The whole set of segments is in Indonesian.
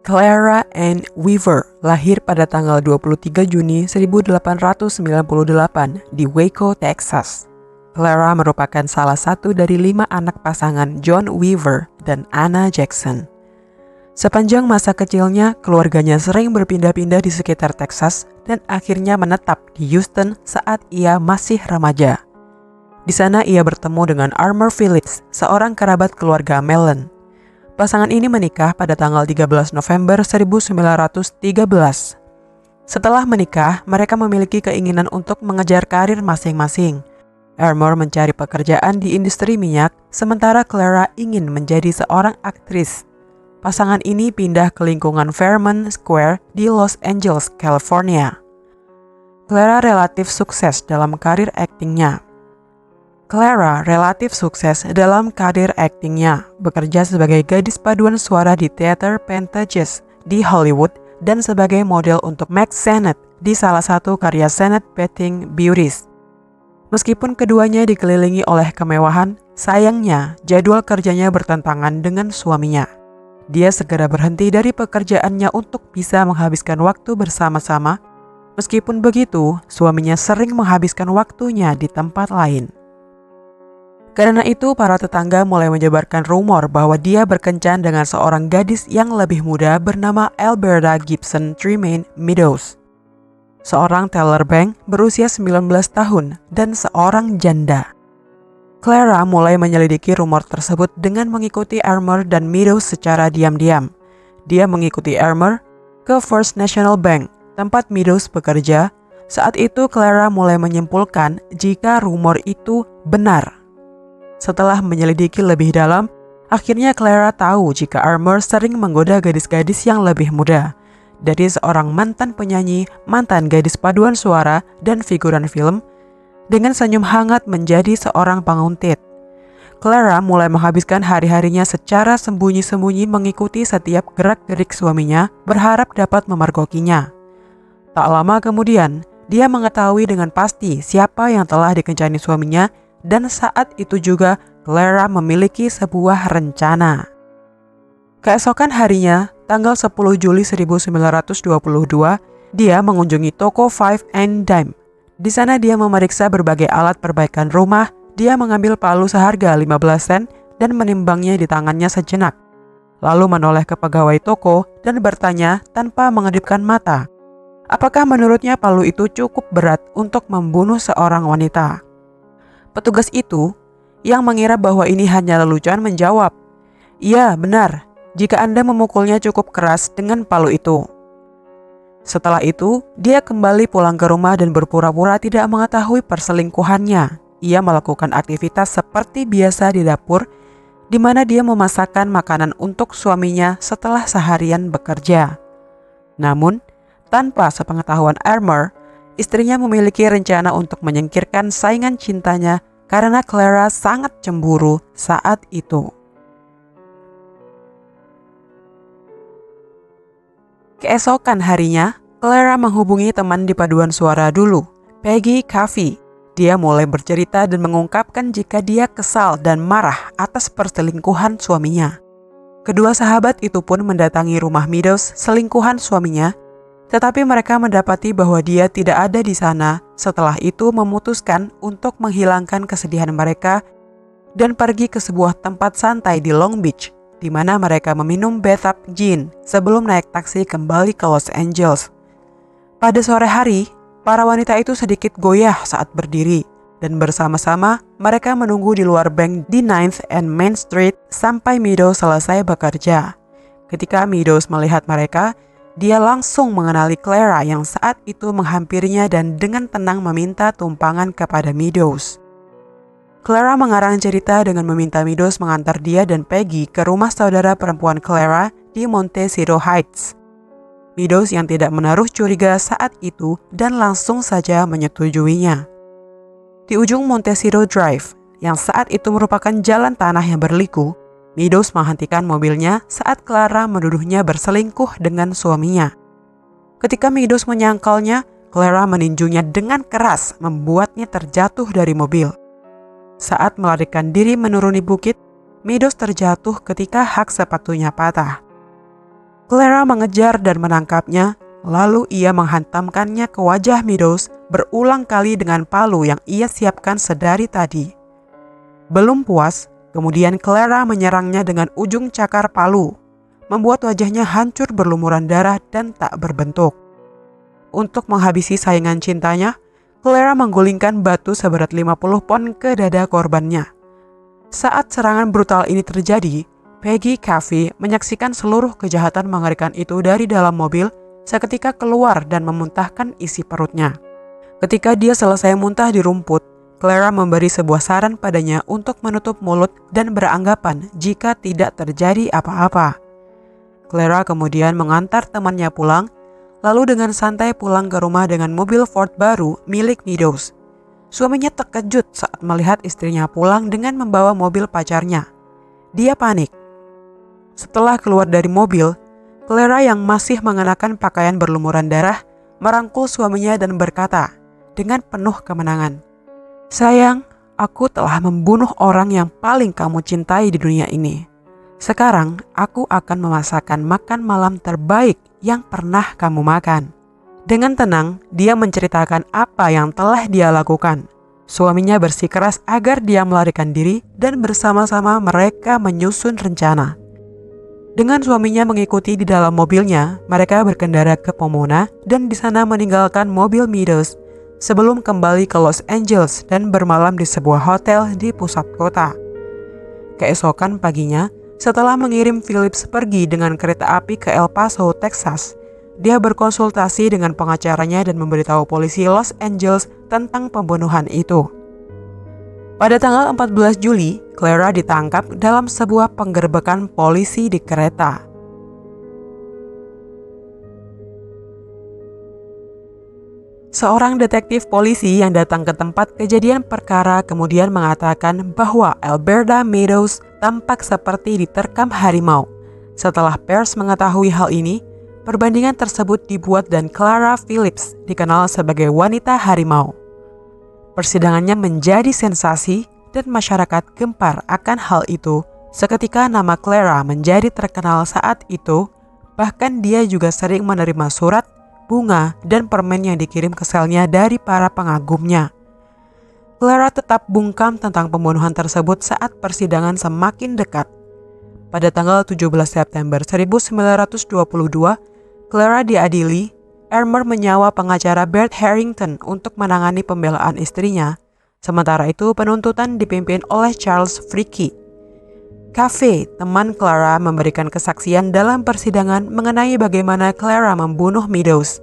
Clara Ann Weaver lahir pada tanggal 23 Juni 1898 di Waco, Texas. Clara merupakan salah satu dari 5 anak pasangan John Weaver dan Anna Jackson. Sepanjang masa kecilnya, keluarganya sering berpindah-pindah di sekitar Texas dan akhirnya menetap di Houston saat ia masih remaja. Di sana ia bertemu dengan Armour Phillips, seorang kerabat keluarga Mellon. Pasangan ini menikah pada tanggal 13 November 1913. Setelah menikah, mereka memiliki keinginan untuk mengejar karir masing-masing. Armour mencari pekerjaan di industri minyak, sementara Clara ingin menjadi seorang aktris. Pasangan ini pindah ke lingkungan Fairmont Square di Los Angeles, California. Clara relatif sukses dalam karir aktingnya. Bekerja sebagai gadis paduan suara di teater Pantages di Hollywood dan sebagai model untuk Max Sennett di salah satu karya Sennett Bathing Beauties. Meskipun keduanya dikelilingi oleh kemewahan, sayangnya jadwal kerjanya bertentangan dengan suaminya. Dia segera berhenti dari pekerjaannya untuk bisa menghabiskan waktu bersama-sama. Meskipun begitu, suaminya sering menghabiskan waktunya di tempat lain. Karena itu, para tetangga mulai menyebarkan rumor bahwa dia berkencan dengan seorang gadis yang lebih muda bernama Alberta Gibson Tremaine Meadows, seorang teller bank berusia 19 tahun dan seorang janda. Clara mulai menyelidiki rumor tersebut dengan mengikuti Armour dan Meadows secara diam-diam. Dia mengikuti Armour ke First National Bank, tempat Meadows bekerja. Saat itu Clara mulai menyimpulkan jika rumor itu benar. Setelah menyelidiki lebih dalam, akhirnya Clara tahu jika Armour sering menggoda gadis-gadis yang lebih muda. Dari seorang mantan penyanyi, mantan gadis paduan suara, dan figuran film, dengan senyum hangat menjadi seorang penguntit. Clara mulai menghabiskan hari-harinya secara sembunyi-sembunyi mengikuti setiap gerak-gerik suaminya, berharap dapat memergokinya. Tak lama kemudian, dia mengetahui dengan pasti siapa yang telah dikencani suaminya, dan saat itu juga Clara memiliki sebuah rencana. Keesokan harinya, tanggal 10 Juli 1922, dia mengunjungi toko Five and Dime. Di sana dia memeriksa berbagai alat perbaikan rumah. Dia mengambil palu seharga 15 sen dan menimbangnya di tangannya sejenak. Lalu menoleh ke pegawai toko dan bertanya tanpa mengedipkan mata, apakah menurutnya palu itu cukup berat untuk membunuh seorang wanita. Petugas itu, yang mengira bahwa ini hanya lelucon, menjawab, "Iya, benar, jika Anda memukulnya cukup keras dengan palu itu." Setelah itu, dia kembali pulang ke rumah dan berpura-pura tidak mengetahui perselingkuhannya. Ia melakukan aktivitas seperti biasa di dapur, di mana dia memasakkan makanan untuk suaminya setelah seharian bekerja. Namun, tanpa sepengetahuan Armour, istrinya memiliki rencana untuk menyingkirkan saingan cintanya karena Clara sangat cemburu saat itu. Keesokan harinya, Clara menghubungi teman di paduan suara dulu, Peggy Caffey. Dia mulai bercerita dan mengungkapkan jika dia kesal dan marah atas perselingkuhan suaminya. Kedua sahabat itu pun mendatangi rumah Meadows, selingkuhan suaminya, tetapi mereka mendapati bahwa dia tidak ada di sana. Setelah itu memutuskan untuk menghilangkan kesedihan mereka dan pergi ke sebuah tempat santai di Long Beach, di mana mereka meminum bathtub gin sebelum naik taksi kembali ke Los Angeles. Pada sore hari, para wanita itu sedikit goyah saat berdiri, dan bersama-sama mereka menunggu di luar bank di 9th and Main Street sampai Meadows selesai bekerja. Ketika Meadows melihat mereka, dia langsung mengenali Clara yang saat itu menghampirinya dan dengan tenang meminta tumpangan kepada Meadows. Clara mengarang cerita dengan meminta Meadows mengantar dia dan Peggy ke rumah saudara perempuan Clara di Montecito Heights. Meadows yang tidak menaruh curiga saat itu dan langsung saja menyetujuinya. Di ujung Montecito Drive, yang saat itu merupakan jalan tanah yang berliku, Meadows menghentikan mobilnya saat Clara menuduhnya berselingkuh dengan suaminya. Ketika Meadows menyangkalnya, Clara meninjunya dengan keras, membuatnya terjatuh dari mobil. Saat melarikan diri menuruni bukit, Meadows terjatuh ketika hak sepatunya patah. Clara mengejar dan menangkapnya, lalu ia menghantamkannya ke wajah Meadows berulang kali dengan palu yang ia siapkan sedari tadi. Belum puas, kemudian Clara menyerangnya dengan ujung cakar palu, membuat wajahnya hancur berlumuran darah dan tak berbentuk. Untuk menghabisi saingan cintanya, Clara menggulingkan batu seberat 50 pon ke dada korbannya. Saat serangan brutal ini terjadi, Peggy Caffey menyaksikan seluruh kejahatan mengerikan itu dari dalam mobil seketika keluar dan memuntahkan isi perutnya. Ketika dia selesai muntah di rumput, Clara memberi sebuah saran padanya untuk menutup mulut dan beranggapan jika tidak terjadi apa-apa. Clara kemudian mengantar temannya pulang, lalu dengan santai pulang ke rumah dengan mobil Ford baru milik Meadows. Suaminya terkejut saat melihat istrinya pulang dengan membawa mobil pacarnya. Dia panik. Setelah keluar dari mobil, Clara yang masih mengenakan pakaian berlumuran darah merangkul suaminya dan berkata dengan penuh kemenangan, "Sayang, aku telah membunuh orang yang paling kamu cintai di dunia ini. Sekarang aku akan memasakkan makan malam terbaik yang pernah kamu makan." Dengan tenang, dia menceritakan apa yang telah dia lakukan. Suaminya bersikeras agar dia melarikan diri dan bersama-sama mereka menyusun rencana. Dengan suaminya mengikuti di dalam mobilnya, mereka berkendara ke Pomona dan di sana meninggalkan mobil Meadows sebelum kembali ke Los Angeles dan bermalam di sebuah hotel di pusat kota. Keesokan paginya, setelah mengirim Phillips pergi dengan kereta api ke El Paso, Texas, dia berkonsultasi dengan pengacaranya dan memberitahu polisi Los Angeles tentang pembunuhan itu. Pada tanggal 14 Juli, Clara ditangkap dalam sebuah penggerbekan polisi di kereta. Seorang detektif polisi yang datang ke tempat kejadian perkara kemudian mengatakan bahwa Alberta Meadows tampak seperti diterkam harimau. Setelah pers mengetahui hal ini, perbandingan tersebut dibuat dan Clara Phillips dikenal sebagai wanita harimau. Persidangannya menjadi sensasi dan masyarakat gempar akan hal itu. Seketika nama Clara menjadi terkenal saat itu, bahkan dia juga sering menerima surat, bunga, dan permen yang dikirim ke selnya dari para pengagumnya. Clara tetap bungkam tentang pembunuhan tersebut saat persidangan semakin dekat. Pada tanggal 17 September 1922, Clara diadili. Elmer menyewa pengacara Bert Harrington untuk menangani pembelaan istrinya. Sementara itu penuntutan dipimpin oleh Charles Fricke. Caffey, teman Clara, memberikan kesaksian dalam persidangan mengenai bagaimana Clara membunuh Meadows.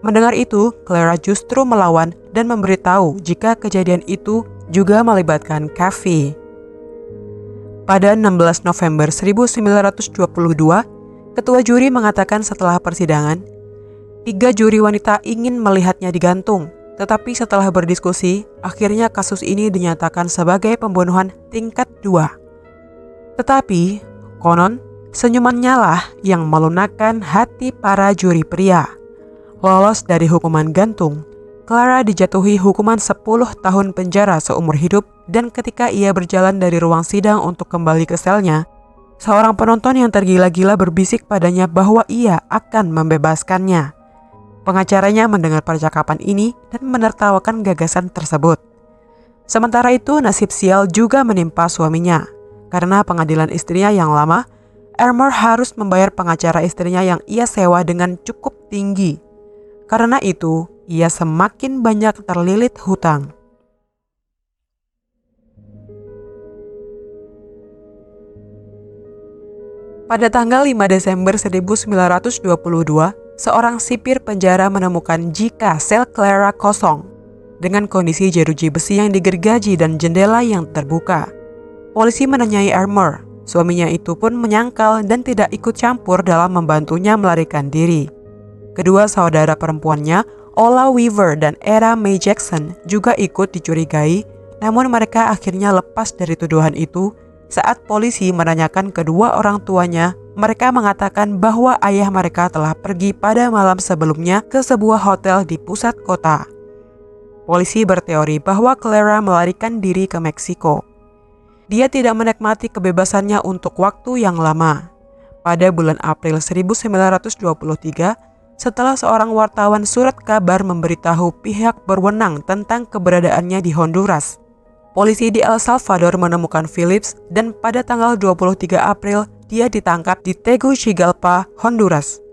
Mendengar itu, Clara justru melawan dan memberitahu jika kejadian itu juga melibatkan Caffey. Pada 16 November 1922, ketua juri mengatakan setelah persidangan, 3 juri wanita ingin melihatnya digantung, tetapi setelah berdiskusi, akhirnya kasus ini dinyatakan sebagai pembunuhan tingkat 2. Tetapi, konon, senyumannya lah yang melunakkan hati para juri pria. Lolos dari hukuman gantung, Clara dijatuhi hukuman 10 tahun penjara seumur hidup dan ketika ia berjalan dari ruang sidang untuk kembali ke selnya, seorang penonton yang tergila-gila berbisik padanya bahwa ia akan membebaskannya. Pengacaranya mendengar percakapan ini dan menertawakan gagasan tersebut. Sementara itu nasib sial juga menimpa suaminya. Karena pengadilan istrinya yang lama, Elmer harus membayar pengacara istrinya yang ia sewa dengan cukup tinggi. Karena itu, ia semakin banyak terlilit hutang. Pada tanggal 5 Desember 1922, seorang sipir penjara menemukan jika sel Clara kosong dengan kondisi jeruji besi yang digergaji dan jendela yang terbuka. Polisi menanyai Elmer. Suaminya itu pun menyangkal dan tidak ikut campur dalam membantunya melarikan diri. Kedua saudara perempuannya, Ola Weaver dan Era Mae Jackson, juga ikut dicurigai, namun mereka akhirnya lepas dari tuduhan itu. Saat polisi menanyakan kedua orang tuanya, mereka mengatakan bahwa ayah mereka telah pergi pada malam sebelumnya ke sebuah hotel di pusat kota. Polisi berteori bahwa Clara melarikan diri ke Meksiko. Dia tidak menikmati kebebasannya untuk waktu yang lama. Pada bulan April 1923, setelah seorang wartawan surat kabar memberitahu pihak berwenang tentang keberadaannya di Honduras, polisi di El Salvador menemukan Phillips dan pada tanggal 23 April dia ditangkap di Tegucigalpa, Honduras.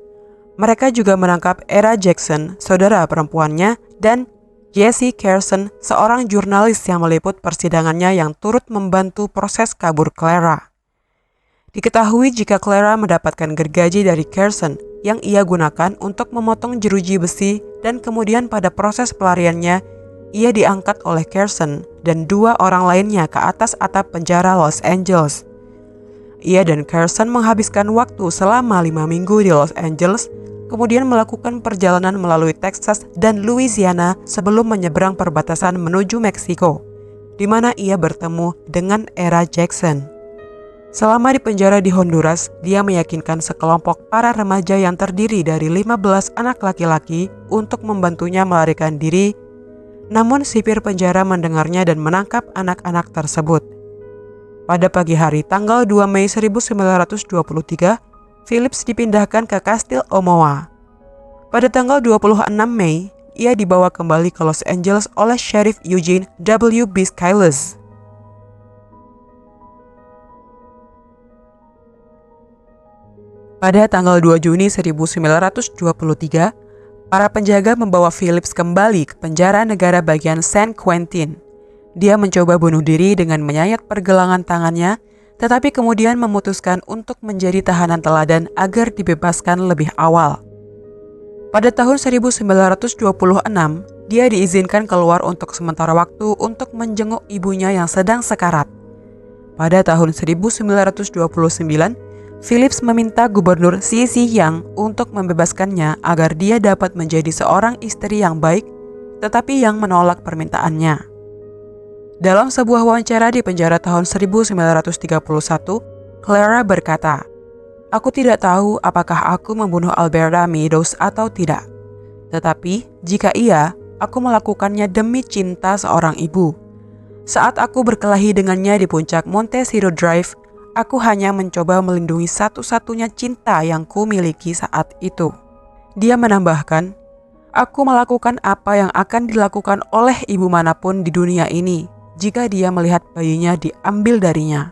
Mereka juga menangkap Era Jackson, saudara perempuannya, dan Jesse Carson, seorang jurnalis yang meliput persidangannya yang turut membantu proses kabur Clara. Diketahui jika Clara mendapatkan gergaji dari Carson yang ia gunakan untuk memotong jeruji besi, dan kemudian pada proses pelariannya, ia diangkat oleh Carson dan 2 orang lainnya ke atas atap penjara Los Angeles. Ia dan Carson menghabiskan waktu selama 5 minggu di Los Angeles, kemudian melakukan perjalanan melalui Texas dan Louisiana sebelum menyeberang perbatasan menuju Meksiko, di mana ia bertemu dengan Era Jackson. Selama di penjara di Honduras, dia meyakinkan sekelompok para remaja yang terdiri dari 15 anak laki-laki untuk membantunya melarikan diri. Namun sipir penjara mendengarnya dan menangkap anak-anak tersebut. Pada pagi hari tanggal 2 Mei 1923, Phillips dipindahkan ke Kastil Omaha. Pada tanggal 26 Mei, ia dibawa kembali ke Los Angeles oleh Sheriff Eugene W. Biscayles. Pada tanggal 2 Juni 1923, para penjaga membawa Phillips kembali ke penjara negara bagian San Quentin. Dia mencoba bunuh diri dengan menyayat pergelangan tangannya, tetapi kemudian memutuskan untuk menjadi tahanan teladan agar dibebaskan lebih awal. Pada tahun 1926, dia diizinkan keluar untuk sementara waktu untuk menjenguk ibunya yang sedang sekarat. Pada tahun 1929, Phillips meminta Gubernur C.C. Young untuk membebaskannya agar dia dapat menjadi seorang istri yang baik, tetapi Young menolak permintaannya. Dalam sebuah wawancara di penjara tahun 1931, Clara berkata, "Aku tidak tahu apakah aku membunuh Alberta Meadows atau tidak. Tetapi jika iya, aku melakukannya demi cinta seorang ibu. Saat aku berkelahi dengannya di puncak Montecito Drive, aku hanya mencoba melindungi satu-satunya cinta yang kumiliki saat itu." Dia menambahkan, "Aku melakukan apa yang akan dilakukan oleh ibu manapun di dunia ini jika dia melihat bayinya diambil darinya."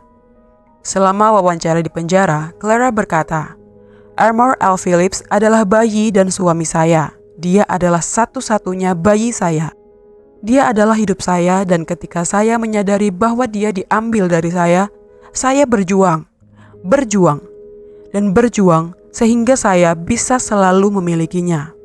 Selama wawancara di penjara, Clara berkata, "Armour L. Phillips adalah bayi dan suami saya. Dia adalah satu-satunya bayi saya. Dia adalah hidup saya, dan ketika saya menyadari bahwa dia diambil dari saya berjuang sehingga saya bisa selalu memilikinya."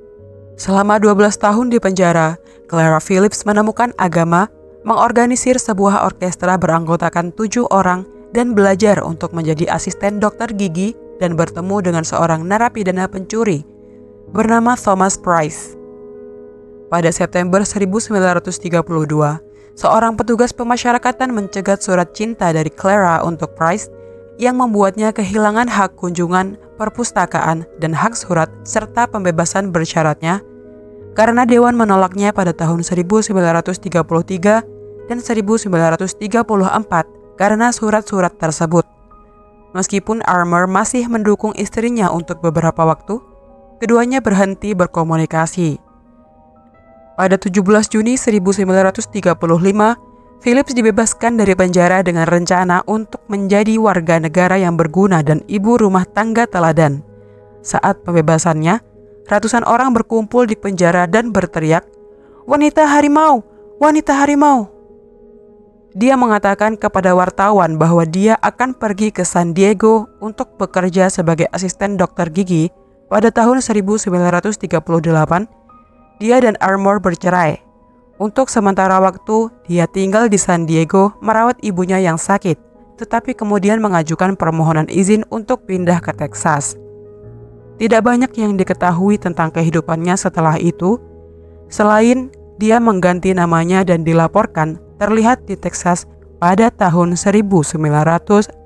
Selama 12 tahun di penjara, Clara Phillips menemukan agama, mengorganisir sebuah orkestra beranggotakan 7 orang, dan belajar untuk menjadi asisten dokter gigi dan bertemu dengan seorang narapidana pencuri bernama Thomas Price. Pada September 1932, seorang petugas pemasyarakatan mencegat surat cinta dari Clara untuk Price yang membuatnya kehilangan hak kunjungan, perpustakaan, dan hak surat serta pembebasan bersyaratnya karena Dewan menolaknya pada tahun 1933 dan 1934 karena surat-surat tersebut. Meskipun Armour masih mendukung istrinya untuk beberapa waktu, keduanya berhenti berkomunikasi. Pada 17 Juni 1935, Phillips dibebaskan dari penjara dengan rencana untuk menjadi warga negara yang berguna dan ibu rumah tangga teladan. Saat pembebasannya, ratusan orang berkumpul di penjara dan berteriak, "Wanita harimau! Wanita harimau!" Dia mengatakan kepada wartawan bahwa dia akan pergi ke San Diego untuk bekerja sebagai asisten dokter gigi. Pada tahun 1938, dia dan Armour bercerai. Untuk sementara waktu, dia tinggal di San Diego merawat ibunya yang sakit, tetapi kemudian mengajukan permohonan izin untuk pindah ke Texas. Tidak banyak yang diketahui tentang kehidupannya setelah itu, selain dia mengganti namanya dan dilaporkan terlihat di Texas pada tahun 1961.